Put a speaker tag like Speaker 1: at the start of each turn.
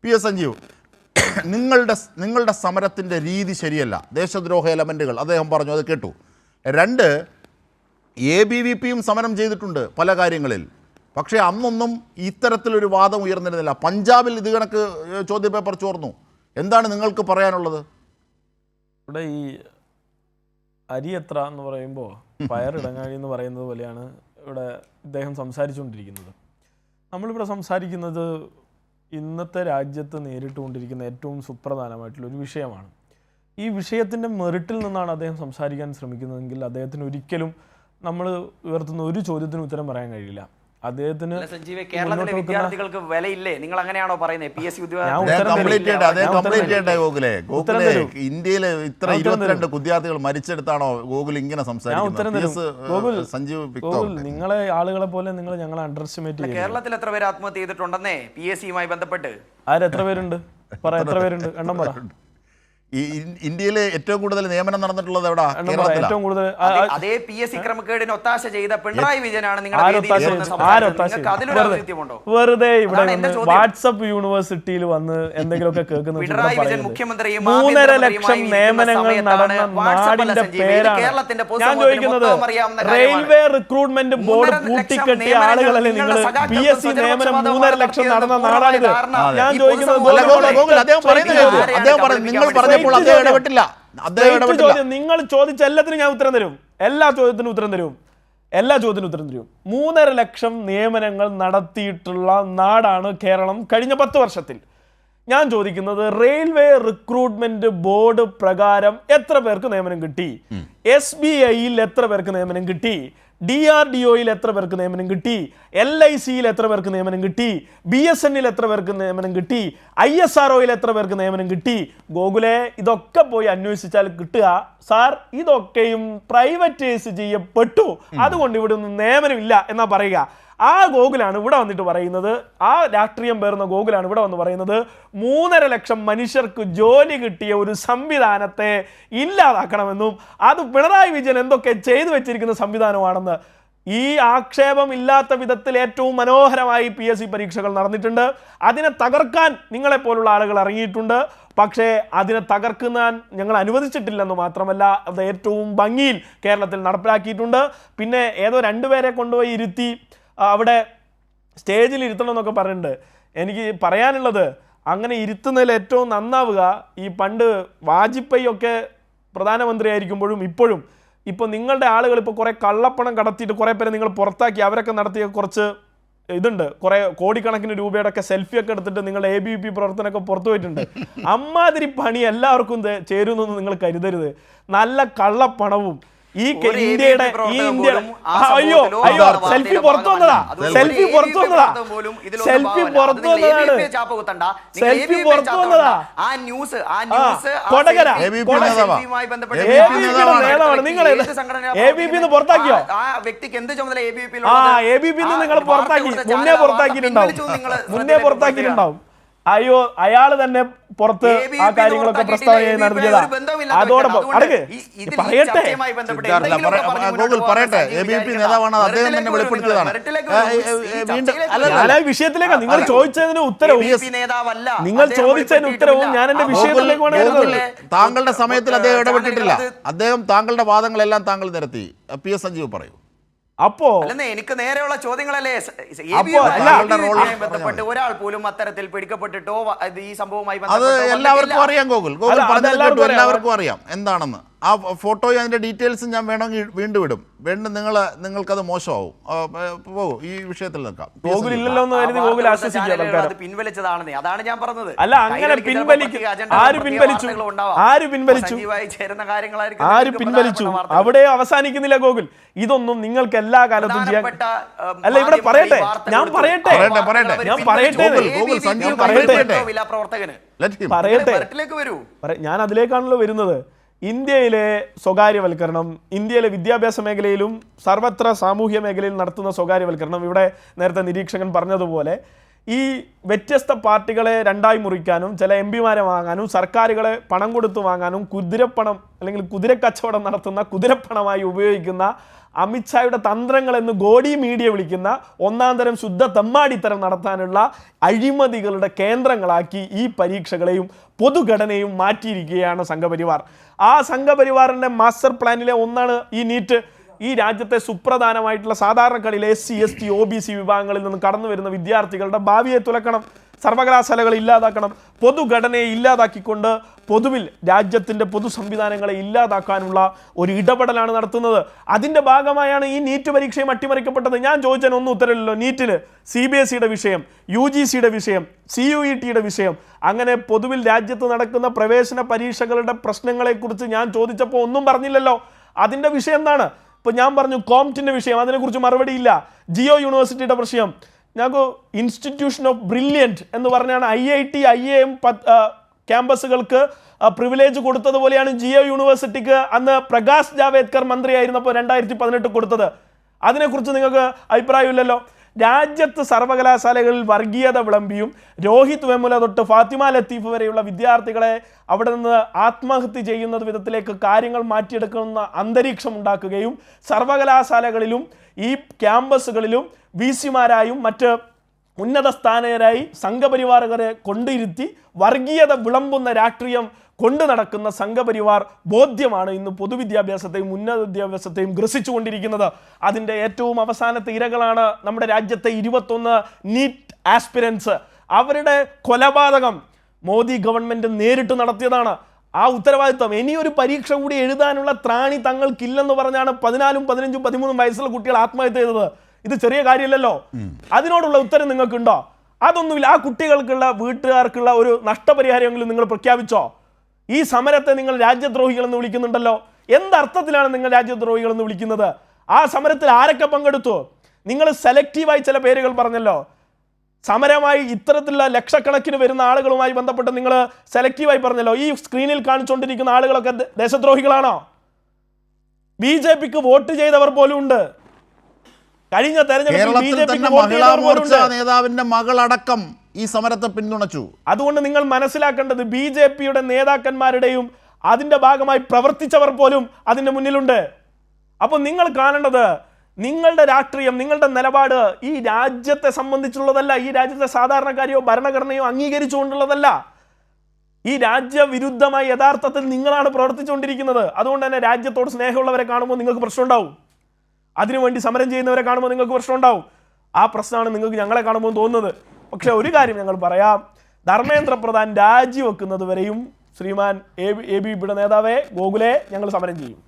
Speaker 1: PS Sanjeev, നിങ്ങളുടെ സമരത്തിൻ്റെ രീതി ശരിയല്ല, ദേശദ്രോഹ എലമെൻറ്റുകൾ അദ്ദേഹം പറഞ്ഞു, അത് കേട്ടു. 2, ABVPയും സമരം ചെയ്തിട്ടുണ്ട് പല കാര്യങ്ങളിൽ, പക്ഷേ അന്നൊന്നും ഇത്തരത്തിലൊരു വാദം ഉയർന്നിരുന്നില്ല. പഞ്ചാബിൽ ഇത് കണക്ക് ചോദ്യപേപ്പർ ചോർന്നു. എന്താണ് നിങ്ങൾക്ക് പറയാനുള്ളത്?
Speaker 2: ഇവിടെ ഈ അരി എത്ര എന്ന് പറയുമ്പോൾ പയറിടങ്ങാഴി എന്ന് പറയുന്നത് പോലെയാണ് ഇവിടെ ഇദ്ദേഹം സംസാരിച്ചുകൊണ്ടിരിക്കുന്നത്. നമ്മളിവിടെ സംസാരിക്കുന്നത് ഇന്നത്തെ രാജ്യത്ത് നേരിട്ടുകൊണ്ടിരിക്കുന്ന ഏറ്റവും സുപ്രധാനമായിട്ടുള്ളൊരു വിഷയമാണ്. ഈ വിഷയത്തിൻ്റെ മെറിറ്റിൽ നിന്നാണ് അദ്ദേഹം സംസാരിക്കാൻ ശ്രമിക്കുന്നതെങ്കിൽ അദ്ദേഹത്തിന് ഒരിക്കലും നമ്മൾ ഉയർത്തുന്ന ഒരു ചോദ്യത്തിന് ഉത്തരം പറയാൻ കഴിയില്ല. അദ്ദേഹത്തിന്
Speaker 3: കേരളത്തിലെ വിദ്യാർത്ഥികൾക്ക് വിലയില്ലേ? നിങ്ങൾ അങ്ങനെയാണോ പറയുന്നത്? PSC
Speaker 1: ഇന്ത്യയിലെ ഇത്ര 22 വിദ്യാർത്ഥികൾ മരിച്ചെടുത്താണോ ഗോകുൽ ഇങ്ങനെ സംസാരിക്കുന്നത്?
Speaker 2: നിങ്ങളെ ആളുകളെ പോലെ നിങ്ങൾ ഞങ്ങളെ അണ്ടർ എസ്റ്റിമേറ്റ് ചെയ്യുന്നു.
Speaker 3: കേരളത്തിൽ എത്ര പേര് ആത്മഹത്യ ചെയ്തിട്ടുണ്ടെന്നേ PSCയുമായി ബന്ധപ്പെട്ട്?
Speaker 2: എത്ര പേരുണ്ട്? എത്ര പേരുണ്ട്? എണ്ണം പറ.
Speaker 1: ഇന്ത്യയിലെ ഏറ്റവും കൂടുതൽ നിയമനം നടന്നിട്ടുള്ളത് എവിടെ?
Speaker 2: ഏറ്റവും കൂടുതൽ
Speaker 3: അതേ PSC ക്രമക്കേടിന് ഒത്താശ ചെയ്ത പിണറായി വിജയനാണ്.
Speaker 2: വെറുതെ ഇവിടെ വാട്സപ്പ് യൂണിവേഴ്സിറ്റിയിൽ വന്ന് എന്തെങ്കിലുമൊക്കെ കേൾക്കുന്ന 3.5 ലക്ഷം നിയമനങ്ങൾ നടന്ന നാടിന്റെ പേരാണ് ഞാൻ ചോദിക്കുന്നത്. റെയിൽവേ റിക്രൂട്ട്മെന്റ് ബോർഡ് കൂട്ടിക്കെട്ടിയ ആളുകളല്ലേ നിങ്ങൾ? PSC നിയമനം 3.5 ലക്ഷം നടന്ന നാടാണിത്. ഞാൻ ചോദിക്കുന്നത് നിങ്ങൾ ചോദിച്ച എല്ലാത്തിനും ഞാൻ ഉത്തരം തരും. എല്ലാ ചോദ്യത്തിനും ഉത്തരം തരും. 3.5 ലക്ഷം നിയമനങ്ങൾ നടത്തിയിട്ടുള്ള നാടാണ് കേരളം കഴിഞ്ഞ 10 വർഷത്തിൽ. ഞാൻ ചോദിക്കുന്നത് റെയിൽവേ റിക്രൂട്ട്മെന്റ് ബോർഡ് പ്രകാരം എത്ര പേർക്ക് നിയമനം കിട്ടി? SBIയിൽ എത്ര പേർക്ക് നിയമനം കിട്ടി? DRDOയിൽ എത്ര പേർക്ക് നിയമനം കിട്ടി? LICയിൽ എത്ര പേർക്ക് നിയമനം കിട്ടി? BSNൽ എത്ര പേർക്ക് നിയമനം കിട്ടി? ISROയിൽ എത്ര പേർക്ക് നിയമനം കിട്ടി? ഗോകുലെ ഇതൊക്കെ പോയി അന്വേഷിച്ചാൽ കിട്ടുക സാർ ഇതൊക്കെയും പ്രൈവറ്റൈസ് ചെയ്യപ്പെട്ടു, അതുകൊണ്ട് ഇവിടെ ഒന്നും നിയമനമില്ല എന്നാ പറയുക. ആ ഗോകുലാണ് ഇവിടെ വന്നിട്ട് പറയുന്നത്, ആ രാഷ്ട്രീയം പേർന്ന ഗോകുലാണ് ഇവിടെ വന്ന് പറയുന്നത് 3.5 ലക്ഷം മനുഷ്യർക്ക് ജോലി കിട്ടിയ ഒരു സംവിധാനത്തെ ഇല്ലാതാക്കണമെന്നും അത് പിണറായി വിജയൻ എന്തൊക്കെ ചെയ്തു വെച്ചിരിക്കുന്ന സംവിധാനമാണെന്ന്. ഈ ആക്ഷേപം ഇല്ലാത്ത വിധത്തിൽ ഏറ്റവും മനോഹരമായി PSC പരീക്ഷകൾ നടന്നിട്ടുണ്ട്. അതിനെ തകർക്കാൻ നിങ്ങളെപ്പോലുള്ള ആളുകൾ ഇറങ്ങിയിട്ടുണ്ട്. പക്ഷേ അതിനെ തകർക്കാൻ ഞങ്ങൾ അനുവദിച്ചിട്ടില്ലെന്ന് മാത്രമല്ല, അത് ഏറ്റവും ഭംഗിയിൽ കേരളത്തിൽ നടപ്പിലാക്കിയിട്ടുണ്ട്. പിന്നെ ഏതോ 2 പേരെ കൊണ്ടുപോയി ഇരുത്തി അവിടെ സ്റ്റേജിൽ ഇരുത്തണം എന്നൊക്കെ പറഞ്ഞിട്ടുണ്ട്. എനിക്ക് പറയാനുള്ളത്, അങ്ങനെ ഇരുത്തുന്നതിൽ ഏറ്റവും നന്നാവുക ഈ പണ്ട് വാജ്പേയി ഒക്കെ പ്രധാനമന്ത്രി ആയിരിക്കുമ്പോഴും ഇപ്പോഴും ഇപ്പോൾ നിങ്ങളുടെ ആളുകൾ ഇപ്പോൾ കുറേ കള്ളപ്പണം കടത്തിയിട്ട് കുറേ പേരെ നിങ്ങൾ പുറത്താക്കി, അവരൊക്കെ നടത്തിയ കുറച്ച് ഇതുണ്ട്, കുറേ കോടിക്കണക്കിന് രൂപയുടെ ഒക്കെ സെൽഫിയൊക്കെ എടുത്തിട്ട് നിങ്ങളുടെ ABVP പ്രവർത്തനമൊക്കെ പുറത്തു പോയിട്ടുണ്ട്. അമ്മാതിരി പണി എല്ലാവർക്കും ചേരുന്നൊന്നും നിങ്ങൾ കരുതരുത്. നല്ല കള്ളപ്പണവും ഈ ഇന്ത്യയുടെ അയ്യോ സെൽഫി പുറത്തു വന്നതാണ്. കൊടകര നേതാവാണ്. നിങ്ങൾ ABVP പുറത്താക്കിയോ? ABVP നിങ്ങൾ പുറത്താക്കി, മുന്നേ പുറത്താക്കിയിട്ടുണ്ടാവും. അയ്യോ അയാള് തന്നെ പുറത്ത് ആ കാര്യങ്ങളൊക്കെ പ്രസ്താവന നടത്തിയതാ. അതോടൊപ്പം പറയട്ടെ, വിഷയത്തിലേക്ക് നിങ്ങൾ ചോദിച്ചതിന് ഉത്തരവും ഞാൻ എന്റെ വിഷയത്തിലേക്കാണ്.
Speaker 1: താങ്കളുടെ സമയത്തിൽ അദ്ദേഹം ഇടപെട്ടിട്ടില്ല. അദ്ദേഹം താങ്കളുടെ വാദങ്ങളെല്ലാം താങ്കൾ നിരത്തി. PS സഞ്ജീവ് പറയൂ.
Speaker 3: അപ്പോ എനിക്ക് നേരെയുള്ള ചോദ്യങ്ങളല്ലേ ബന്ധപ്പെട്ട് ഒരാൾ പോലും അത്തരത്തിൽ പിടിക്കപ്പെട്ടിട്ടോ ഈ സംഭവവുമായി
Speaker 1: എല്ലാവർക്കും അറിയാം. എല്ലാവർക്കും അറിയാം എന്താണെന്ന്. ആ ഫോട്ടോയും അതിന്റെ ഡീറ്റെയിൽസും ഞാൻ വേണമെങ്കിൽ വീണ്ടും ഇടും. നിങ്ങൾക്കത് മോശമാവും. ഈ വിഷയത്തിൽ നിൽക്കാം.
Speaker 3: പിൻവലിച്ചതാണെന്നേ, അതാണ് ഞാൻ പറഞ്ഞത്.
Speaker 2: അല്ല, അങ്ങനെ ആര് പിൻവലിച്ചു? അവിടെ അവസാനിക്കുന്നില്ല ഗോകുൽ. ഇതൊന്നും നിങ്ങൾക്ക് എല്ലാ കാലത്തും ചെയ്യാൻ അല്ല. ഇവിടെ പറയട്ടെ, ഞാൻ പറയട്ടെ. ഞാൻ അതിലേക്കാണല്ലോ വരുന്നത്. ഇന്ത്യയിലെ സ്വകാര്യവൽക്കരണം, ഇന്ത്യയിലെ വിദ്യാഭ്യാസ മേഖലയിലും സർവത്ര സാമൂഹ്യ മേഖലയിലും നടത്തുന്ന സ്വകാര്യവൽക്കരണം, ഇവിടെ നേരത്തെ നിരീക്ഷകൻ പറഞ്ഞതുപോലെ ഈ വ്യത്യസ്ത പാർട്ടികളെ രണ്ടായി മുറിക്കാനും ചില എം പിമാരെ വാങ്ങാനും സർക്കാരുകളെ പണം കൊടുത്ത് വാങ്ങാനും കുതിരപ്പണം അല്ലെങ്കിൽ കുതിരക്കച്ചവടം നടത്തുന്ന കുതിരപ്പണമായി ഉപയോഗിക്കുന്ന അമിത്ഷായുടെ തന്ത്രങ്ങൾ എന്ന് ഗോഡി മീഡിയ വിളിക്കുന്ന ഒന്നാം തരം ശുദ്ധ തെമ്മാടിത്തരം നടത്താനുള്ള അഴിമതികളുടെ കേന്ദ്രങ്ങളാക്കി ഈ പരീക്ഷകളെയും പൊതുഘടനയും മാറ്റിയിരിക്കുകയാണ് സംഘപരിവാർ. ആ സംഘപരിവാറിൻ്റെ മാസ്റ്റർ പ്ലാനിലെ ഒന്നാണ് ഈ നീറ്റ്. ഈ രാജ്യത്തെ സുപ്രധാനമായിട്ടുള്ള സാധാരണക്കാരിലെ SC ST OBC വിഭാഗങ്ങളിൽ നിന്ന് കടന്നു വരുന്ന വിദ്യാർത്ഥികളുടെ ഭാവിയെ തുലക്കണം, സർവകലാശാലകളെ ഇല്ലാതാക്കണം, പൊതുഘടനയെ ഇല്ലാതാക്കിക്കൊണ്ട് പൊതുവിൽ രാജ്യത്തിൻ്റെ പൊതു സംവിധാനങ്ങളെ ഇല്ലാതാക്കാനുള്ള ഒരു ഇടപെടലാണ് നടത്തുന്നത്. അതിൻ്റെ ഭാഗമായാണ് ഈ നീറ്റ് പരീക്ഷയും അട്ടിമറിക്കപ്പെട്ടത്. ഞാൻ ചോദിച്ചതിന് ഒന്നും ഉത്തരവില്ലല്ലോ. നീറ്റിൽ CBSEയുടെ വിഷയം, UGCയുടെ വിഷയം, CUETയുടെ വിഷയം, അങ്ങനെ പൊതുവിൽ രാജ്യത്ത് നടക്കുന്ന പ്രവേശന പരീക്ഷകളുടെ പ്രശ്നങ്ങളെക്കുറിച്ച് ഞാൻ ചോദിച്ചപ്പോൾ ഒന്നും പറഞ്ഞില്ലല്ലോ. അതിൻ്റെ വിഷയം എന്താണ്? ഇപ്പോൾ ഞാൻ പറഞ്ഞു കോംറ്റിൻ്റെ വിഷയം, അതിനെക്കുറിച്ച് മറുപടിയില്ല. ജിയോ യൂണിവേഴ്സിറ്റിയുടെ പ്രശ്നം, ഞങ്ങൾക്ക് ഇൻസ്റ്റിറ്റ്യൂഷൻ ഓഫ് ബ്രില്യൻറ്റ് എന്ന് പറഞ്ഞാണ് IIT IIM ക്യാമ്പസുകൾക്ക് പ്രിവിലേജ് കൊടുത്തതുപോലെയാണ് ജിയോ യൂണിവേഴ്സിറ്റിക്ക് അന്ന് പ്രകാശ് ജാവേദ്കർ മന്ത്രിയായിരുന്നപ്പോൾ 2018 കൊടുത്തത്. അതിനെക്കുറിച്ച് നിങ്ങൾക്ക് അഭിപ്രായമില്ലല്ലോ. രാജ്യത്ത് സർവകലാശാലകളിൽ വർഗീയത വിളമ്പിയും രോഹിത് വെമുല തൊട്ട് ഫാത്തിമ ലത്തീഫ് വരെയുള്ള വിദ്യാർത്ഥികളെ അവിടെ നിന്ന് ആത്മഹത്യ ചെയ്യുന്ന വിധത്തിലേക്ക് കാര്യങ്ങൾ മാറ്റിയെടുക്കുന്ന അന്തരീക്ഷം ഉണ്ടാക്കുകയും സർവകലാശാലകളിലും ഈ ക്യാമ്പസുകളിലും VC-മാരായും മറ്റ് ഉന്നത സ്ഥാനീയരായി സംഘപരിവാറുകാരെ കൊണ്ടിരുത്തി വർഗീയത വിളമ്പുന്ന രാഷ്ട്രീയം കൊണ്ടു നടക്കുന്ന സംഘപരിവാർ ബോധ്യമാണ് ഇന്ന് പൊതുവിദ്യാഭ്യാസത്തെയും ഉന്നത വിദ്യാഭ്യാസത്തെയും ഗ്രസിച്ചുകൊണ്ടിരിക്കുന്നത്. അതിൻ്റെ ഏറ്റവും അവസാനത്തെ ഇരകളാണ് നമ്മുടെ രാജ്യത്തെ 21 നീറ്റ് ആസ്പിരൻസ്. അവരുടെ കൊലപാതകം മോദി ഗവൺമെൻറ് നേരിട്ട് നടത്തിയതാണ്. ആ ഉത്തരവാദിത്വം ഇനിയൊരു പരീക്ഷ കൂടി എഴുതാനുള്ള ത്രാണി തങ്ങൾക്കില്ലെന്ന് പറഞ്ഞാണ് 14, 15, 13 വയസ്സുള്ള കുട്ടികൾ ആത്മഹത്യ ചെയ്തത്. ഇത് ചെറിയ കാര്യമല്ലല്ലോ. അതിനോടുള്ള ഉത്തരം നിങ്ങൾക്കുണ്ടോ? അതൊന്നുമില്ല. ആ കുട്ടികൾക്കുള്ള വീട്ടുകാർക്കുള്ള ഒരു നഷ്ടപരിഹാരമെങ്കിലും നിങ്ങൾ പ്രഖ്യാപിച്ചോ? ഈ സമരത്തെ നിങ്ങൾ രാജ്യദ്രോഹികളെന്ന് വിളിക്കുന്നുണ്ടല്ലോ. എന്തർത്ഥത്തിലാണ് നിങ്ങൾ രാജ്യദ്രോഹികളെന്ന് വിളിക്കുന്നത്? ആ സമരത്തിൽ ആരൊക്കെ പങ്കെടുത്തു? നിങ്ങൾ സെലക്റ്റീവായി ചില പേരുകൾ പറഞ്ഞല്ലോ. സമരമായി ഇത്തരത്തിലുള്ള ലക്ഷക്കണക്കിന് വരുന്ന ആളുകളുമായി ബന്ധപ്പെട്ട് നിങ്ങൾ സെലക്റ്റീവായി പറഞ്ഞല്ലോ. ഈ സ്ക്രീനിൽ കാണിച്ചുകൊണ്ടിരിക്കുന്ന ആളുകളൊക്കെ ദേശദ്രോഹികളാണോ? BJPക്ക് വോട്ട് ചെയ്തവർ പോലും ഉണ്ട്. കഴിഞ്ഞ തെരഞ്ഞെടുപ്പിൽ
Speaker 1: നേതാവിന്റെ മകളടക്കം ഈ സമരത്തെ പിന്തുണച്ചു.
Speaker 2: അതുകൊണ്ട് നിങ്ങൾ മനസ്സിലാക്കേണ്ടത് BJPയുടെ നേതാക്കന്മാരുടെയും അതിൻ്റെ ഭാഗമായി പ്രവർത്തിച്ചവർ പോലും അതിൻ്റെ മുന്നിലുണ്ട്. അപ്പോൾ നിങ്ങൾ കാണേണ്ടത് നിങ്ങളുടെ രാഷ്ട്രീയം, നിങ്ങളുടെ നിലപാട് ഈ രാജ്യത്തെ സംബന്ധിച്ചുള്ളതല്ല, ഈ രാജ്യത്തെ സാധാരണക്കാരെയോ ഭരണഘടനയോ അംഗീകരിച്ചുകൊണ്ടുള്ളതല്ല. ഈ രാജ്യവിരുദ്ധമായി യഥാർത്ഥത്തിൽ നിങ്ങളാണ് പ്രവർത്തിച്ചുകൊണ്ടിരിക്കുന്നത്. അതുകൊണ്ട് തന്നെ രാജ്യത്തോട് സ്നേഹമുള്ളവരെ കാണുമ്പോൾ നിങ്ങൾക്ക് പ്രശ്നമുണ്ടാവും. അതിനുവേണ്ടി സമരം ചെയ്യുന്നവരെ കാണുമ്പോൾ നിങ്ങൾക്ക് പ്രശ്നമുണ്ടാവും. ആ പ്രശ്നമാണ് നിങ്ങൾക്ക് ഞങ്ങളെ കാണുമ്പോൾ തോന്നുന്നത്. പക്ഷെ ഒരു കാര്യം ഞങ്ങൾ പറയാം, ധർമ്മേന്ദ്ര പ്രധാൻ രാജിവെക്കുന്നത് വരെയും ശ്രീമാൻ ABVPയുടെ നേതാവേ ഗോകുലെ ഞങ്ങൾ സമരം ചെയ്യും.